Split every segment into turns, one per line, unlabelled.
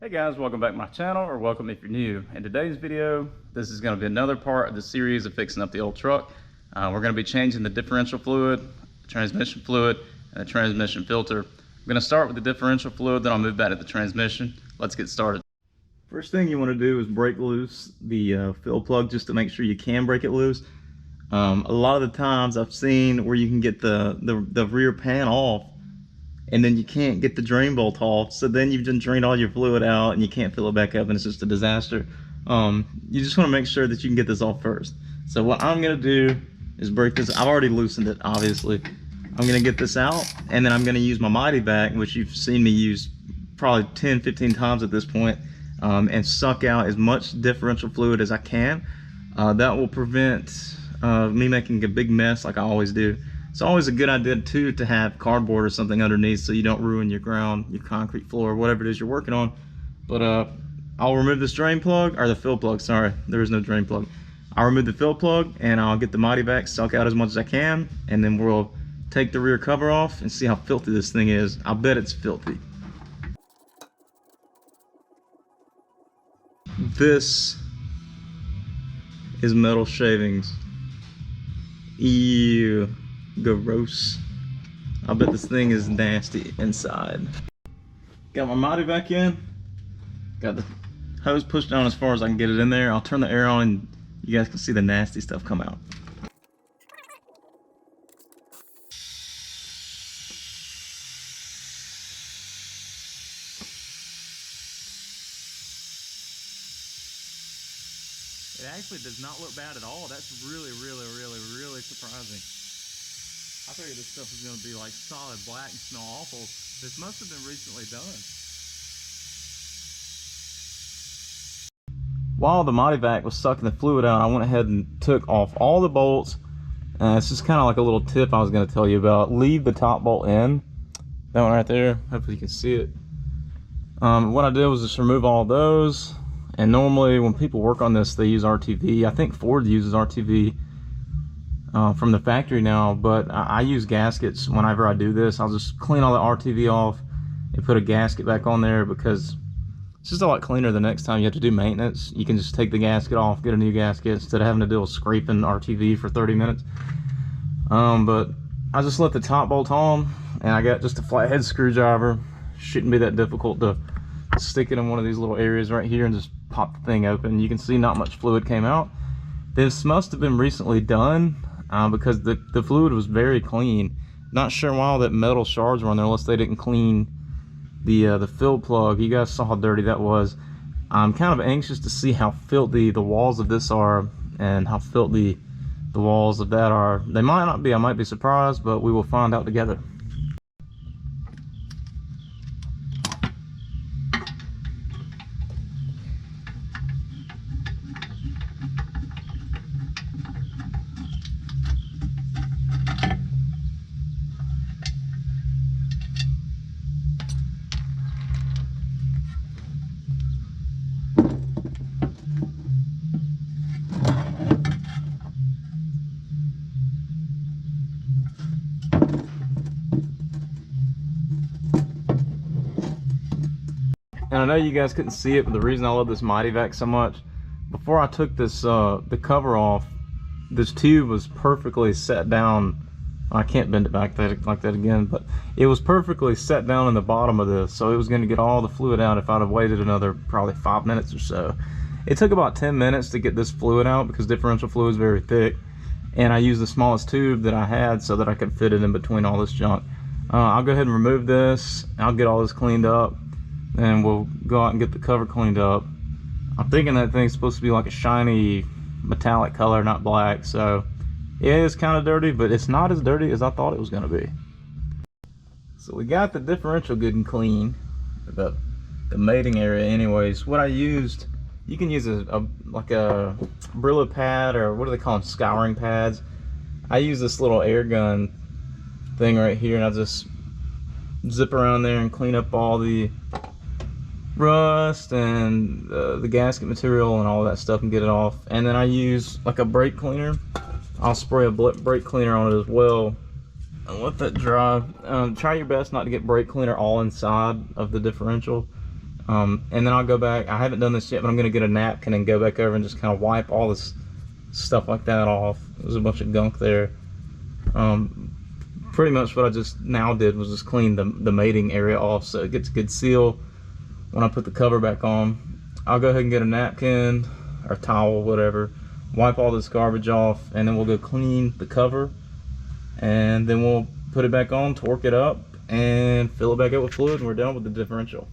Hey guys, welcome back to my channel, or welcome if you're new. In today's video, this is going to be another part of the series of fixing up the old truck. We're going to be changing the differential fluid, the transmission fluid, and the transmission filter. I'm going to start with the differential fluid, then I'll move back to the transmission. Let's get started. First thing you want to do is break loose the fill plug just to make sure you can break it loose. A lot of the times I've seen where you can get the rear pan off, and then you can't get the drain bolt off, so then you've just drained all your fluid out and you can't fill it back up and it's just a disaster. You just want to make sure that you can get this off first. So what I'm going to do is break this. I've already loosened it, obviously. I'm going to get this out, and then I'm going to use my Mighty Vac, which you've seen me use probably 10-15 times at this point, and suck out as much differential fluid as I can. That will prevent me making a big mess like I always do. It's always a good idea too to have cardboard or something underneath so you don't ruin your ground, your concrete floor, whatever it is you're working on. But I'll remove this drain plug, or the fill plug, sorry, there is no drain plug. I'll remove the fill plug and I'll get the Mighty Vac, suck out as much as I can, and then we'll take the rear cover off and see how filthy this thing is. I bet it's filthy. This is metal shavings. Ew. Gross. I bet this thing is nasty inside. Got my Mighty Vac in. Got the hose pushed down as far as I can get it in there. I'll turn the air on and you guys can see the nasty stuff come out. It actually does not look bad at all. That's really surprising. I figured this stuff was going to be like solid black and smell awful. This must have been recently done. While the Mighty Vac was sucking the fluid out, I went ahead and took off all the bolts. It's just kind of like a little tip I was going to tell you about. Leave the top bolt in. That one right there. Hopefully you can see it. What I did was just remove all those. And normally when people work on this, they use RTV. I think Ford uses RTV. From the factory now, but I use gaskets whenever I do this. I'll just clean all the RTV off and put a gasket back on there because it's just a lot cleaner the next time you have to do maintenance. You can just take the gasket off, get a new gasket instead of having to deal with scraping RTV for 30 minutes. But I just left the top bolt on, and I got just a flathead screwdriver. Shouldn't be that difficult to stick it in one of these little areas right here and just pop the thing open. You can see not much fluid came out. This must have been recently done. Because the fluid was very clean. Not sure why all that metal shards were on there unless they didn't clean the fill plug. You guys saw how dirty that was. I'm kind of anxious to see how filthy the walls of this are and how filthy the walls of that are. They might not be, I might be surprised, but we will find out together. And I know you guys couldn't see it, but the reason I love this Mighty Vac so much, before I took this the cover off, this tube was perfectly set down. I can't bend it back like that again, but it was perfectly set down in the bottom of this, so it was going to get all the fluid out if I'd have waited another probably 5 minutes or so. It took about 10 minutes to get this fluid out because differential fluid is very thick, and I used the smallest tube that I had so that I could fit it in between all this junk. I'll go ahead and remove this. I'll get all this cleaned up, and we'll go out and get the cover cleaned up. I'm thinking that thing's supposed to be like a shiny metallic color, not black, so it is kind of dirty, but it's not as dirty as I thought it was going to be. So we got the differential good and clean, the mating area anyways. What I used, you can use like a Brillo pad, or what do they call them, scouring pads. I use this little air gun thing right here, and I just zip around there and clean up all the rust and the gasket material and all that stuff and get it off. And then I use like a brake cleaner. I'll spray a brake cleaner on it as well and let that dry. Try your best not to get brake cleaner all inside of the differential. And then I'll go back. I haven't done this yet, but I'm going to get a napkin and go back over and just kind of wipe all this stuff like that off. There's a bunch of gunk there. Pretty much what I just now did was just clean the mating area off so it gets a good seal when I put the cover back on. I'll go ahead and get a napkin or towel, whatever, wipe all this garbage off, and then we'll go clean the cover, and then we'll put it back on, torque it up, and fill it back up with fluid, and we're done with the differential.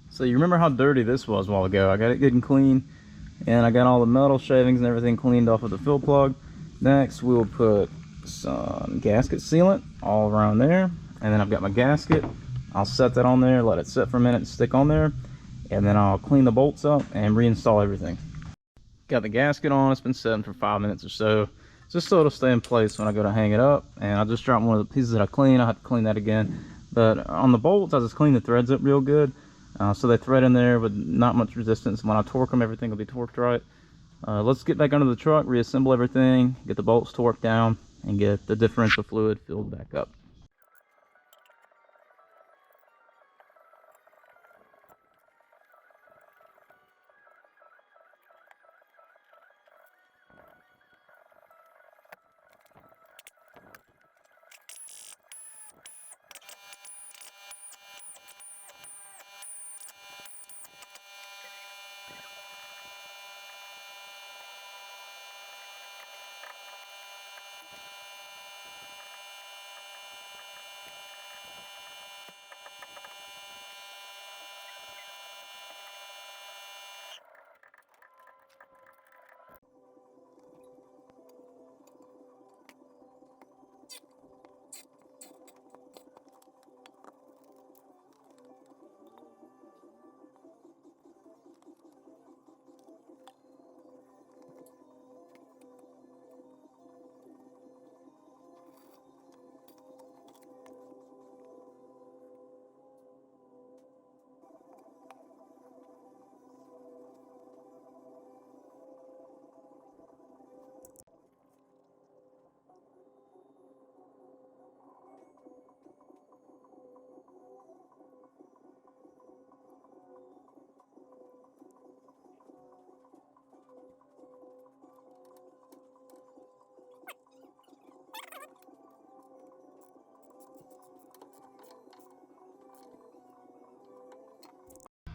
So you remember how dirty this was a while ago. I got it good and clean, and I got all the metal shavings and everything cleaned off of the fill plug. Next we'll put some gasket sealant all around there, and then I've got my gasket. I'll set that on there, let it sit for a minute and stick on there, and then I'll clean the bolts up and reinstall everything. Got the gasket on. It's been sitting for 5 minutes or so, just so it'll stay in place when I go to hang it up. And I just dropped one of the pieces that I cleaned. I'll have to clean that again, but on the bolts I just clean the threads up real good, so they thread in there with not much resistance. When I torque them, everything will be torqued right. Let's get back under the truck, reassemble everything, get the bolts torqued down, and get the differential fluid filled back up.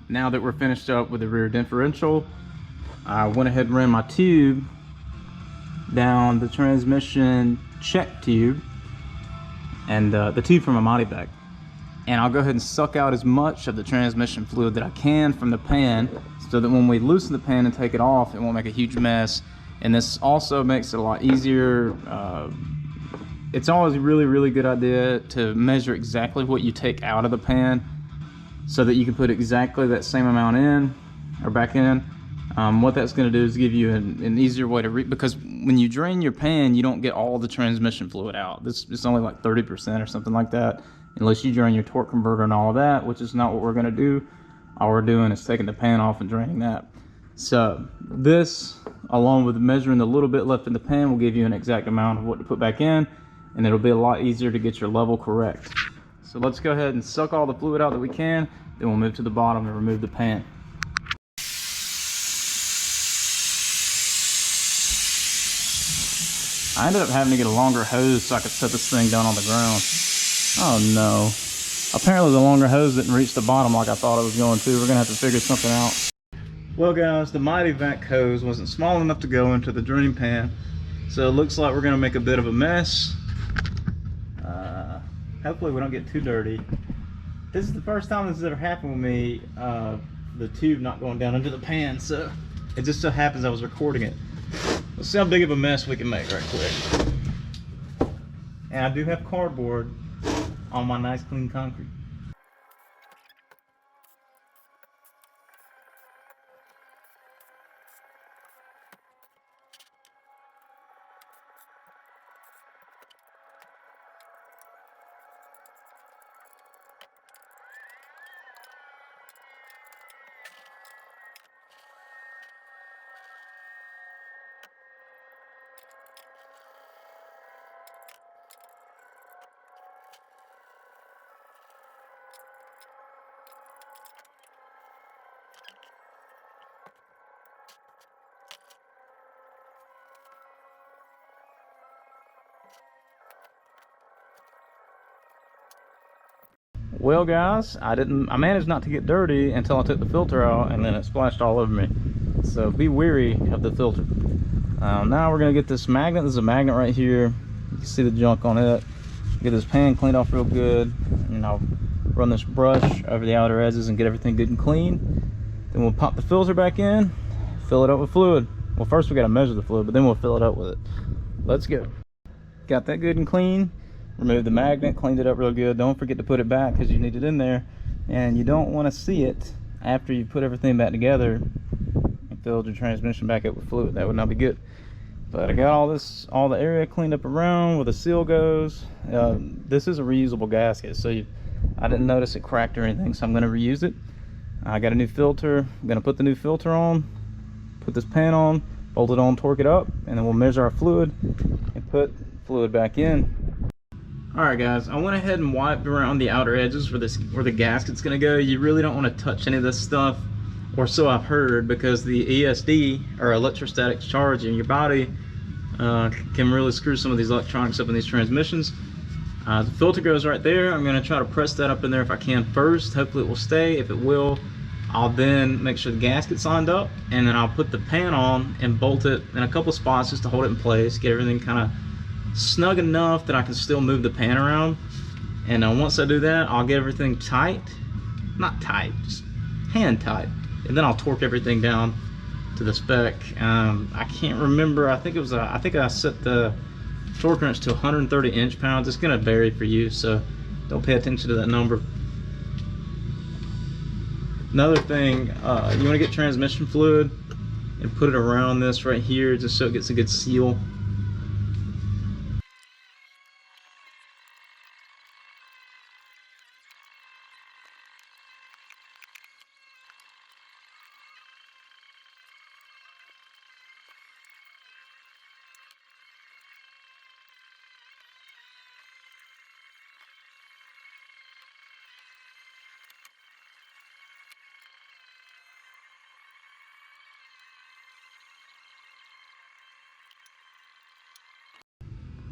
Now that we're finished up with the rear differential, I went ahead and ran my tube down the transmission check tube and the tube from my body bag. And I'll go ahead and suck out as much of the transmission fluid that I can from the pan, so that when we loosen the pan and take it off, it won't make a huge mess. And this also makes it a lot easier. It's always a really good idea to measure exactly what you take out of the pan, so that you can put exactly that same amount in or back in. What that's going to do is give you an easier way to because when you drain your pan, you don't get all the transmission fluid out. It's only like 30% or something like that, unless you drain your torque converter and all of that, which is not what we're going to do. All we're doing is taking the pan off and draining that. So this, along with measuring the little bit left in the pan, will give you an exact amount of what to put back in, and it'll be a lot easier to get your level correct. So let's go ahead and suck all the fluid out that we can, then we'll move to the bottom and remove the pan. I ended up having to get a longer hose so I could set this thing down on the ground. Oh no. Apparently the longer hose didn't reach the bottom like I thought it was going to. We're gonna have to figure something out. Well guys, the Mighty Vac hose wasn't small enough to go into the drain pan, so it looks like we're gonna make a bit of a mess. Hopefully we don't get too dirty. This is the first time this has ever happened with me, the tube not going down into the pan, so it just so happens I was recording it. Let's see how big of a mess we can make right quick. And I do have cardboard on my nice clean concrete. Well guys, I managed not to get dirty until I took the filter out, and then it splashed all over me. So be wary of the filter. Now we're gonna get this magnet. There's a magnet right here. You can see the junk on it. Get this pan cleaned off real good, and I'll run this brush over the outer edges and get everything good and clean. Then we'll pop the filter back in, fill it up with fluid. Well, first we gotta measure the fluid, but then we'll fill it up with it. Let's go. Got that good and clean. Remove the magnet, cleaned it up real good. Don't forget to put it back because you need it in there, and you don't want to see it after you put everything back together and filled your transmission back up with fluid. That would not be good. But I got all the area cleaned up around where the seal goes. This is a reusable gasket, so I didn't notice it cracked or anything, so I'm going to reuse it. I got a new filter. I'm going to put the new filter on, put this pan on, bolt it on, torque it up, and then we'll measure our fluid and put fluid back in. Alright guys, I went ahead and wiped around the outer edges where the gasket's going to go. You really don't want to touch any of this stuff, or so I've heard, because the ESD, or electrostatic charge in your body, can really screw some of these electronics up in these transmissions. The filter goes right there. I'm going to try to press that up in there if I can first. Hopefully it will stay. If it will, I'll then make sure the gasket's lined up, and then I'll put the pan on and bolt it in a couple spots just to hold it in place, get everything kind of snug enough that I can still move the pan around. And once I do that, I'll get everything tight. Not tight, just hand tight. And then I'll torque everything down to the spec. I can't remember. I think I set the torque wrench to 130 inch-pounds. It's going to vary for you, so don't pay attention to that number. Another thing, you want to get transmission fluid and put it around this right here just so it gets a good seal.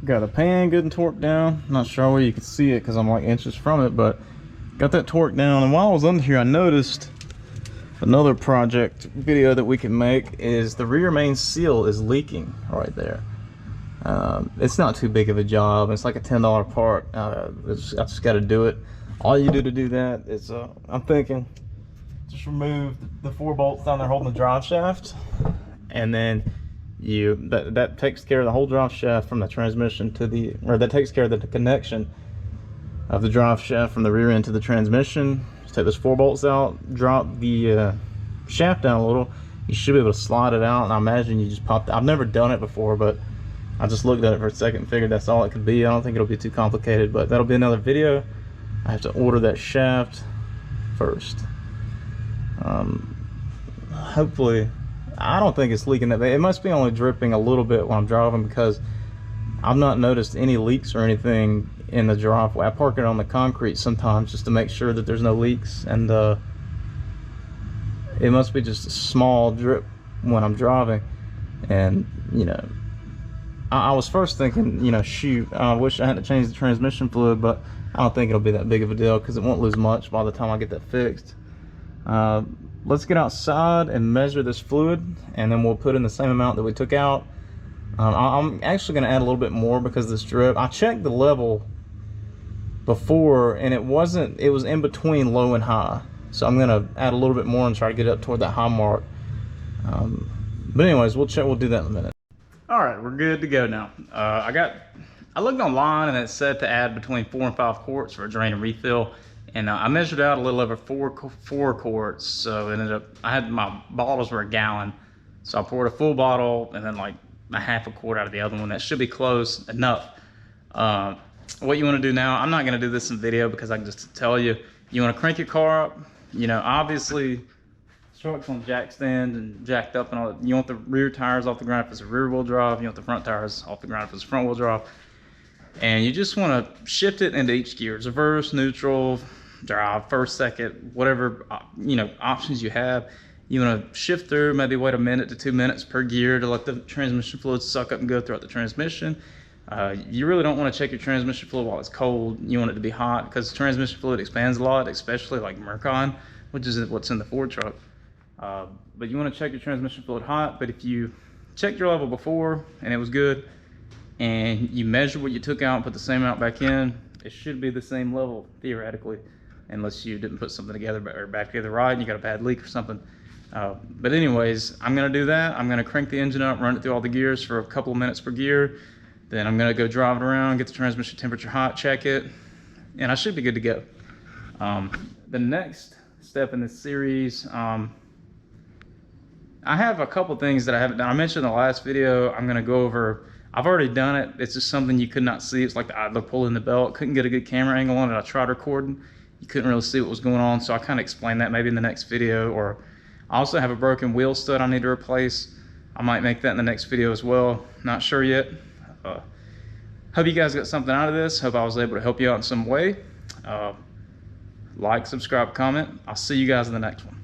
Got the pan good and torqued down. Not sure where you can see it because I'm like inches from it, but got that torqued down. And while I was under here, I noticed another project video that we can make is the rear main seal is leaking right there. It's not too big of a job. It's like a $10 part. I just got to do it. All you do to do that is, I'm thinking, just remove the 4 bolts down there holding the drive shaft, and then that takes care of the whole drive shaft from the transmission to that takes care of the connection of the drive shaft from the rear end to the transmission. Just take those 4 bolts out, drop the shaft down a little. You should be able to slide it out, and I imagine you just pop that. I've never done it before, but I just looked at it for a second and figured that's all it could be. I don't think it'll be too complicated, but that'll be another video. I have to order that shaft first. Hopefully, I don't think it's leaking that bad. It must be only dripping a little bit when I'm driving, because I've not noticed any leaks or anything in the driveway. I park it on the concrete sometimes just to make sure that there's no leaks, and it must be just a small drip when I'm driving. And you know, I was first thinking, you know, shoot, I wish I had to change the transmission fluid, but I don't think it'll be that big of a deal because it won't lose much by the time I get that fixed. Let's get outside and measure this fluid, and then we'll put in the same amount that we took out. I'm actually going to add a little bit more because of this drip. I checked the level before, and it was in between low and high, so I'm going to add a little bit more and try to get up toward that high mark. But anyways, we'll do that in a minute. All right, we're good to go now. I looked online, and it said to add between 4 and 5 quarts for a drain and refill. And I measured out a little over 4 quarts, so my bottles were a gallon. So I poured a full bottle and then like a half a quart out of the other one. That should be close enough. What you want to do now, I'm not going to do this in video because I can just tell you, you want to crank your car up. You know, obviously, truck's on jack stand and jacked up and all that. You want the rear tires off the ground if it's a rear wheel drive. You want the front tires off the ground if it's front wheel drive. And you just want to shift it into each gear: reverse, neutral, drive, first, second, whatever options you have. You want to shift through, maybe wait a minute to 2 minutes per gear to let the transmission fluid suck up and go throughout the transmission. You really don't want to check your transmission fluid while it's cold. You want it to be hot because transmission fluid expands a lot, especially like Mercon, which is what's in the Ford truck. But you want to check your transmission fluid hot. But if you checked your level before and it was good, and you measure what you took out and put the same amount back in, it should be the same level theoretically, unless you didn't put something together or back together right and you got a bad leak or something. But anyways, I'm gonna do that. I'm gonna crank the engine up, run it through all the gears for a couple of minutes per gear. Then I'm gonna go drive it around, get the transmission temperature hot, check it, and I should be good to go. The next step in this series, I have a couple things that I haven't done. I mentioned in the last video, I'm gonna go over, I've already done it. It's just something you could not see. It's like the idler pulling the belt. Couldn't get a good camera angle on it. I tried recording. You couldn't really see what was going on. So I kind of explained that maybe in the next video. Or I also have a broken wheel stud I need to replace. I might make that in the next video as well. Not sure yet. Hope you guys got something out of this. Hope I was able to help you out in some way. Like, subscribe, comment. I'll see you guys in the next one.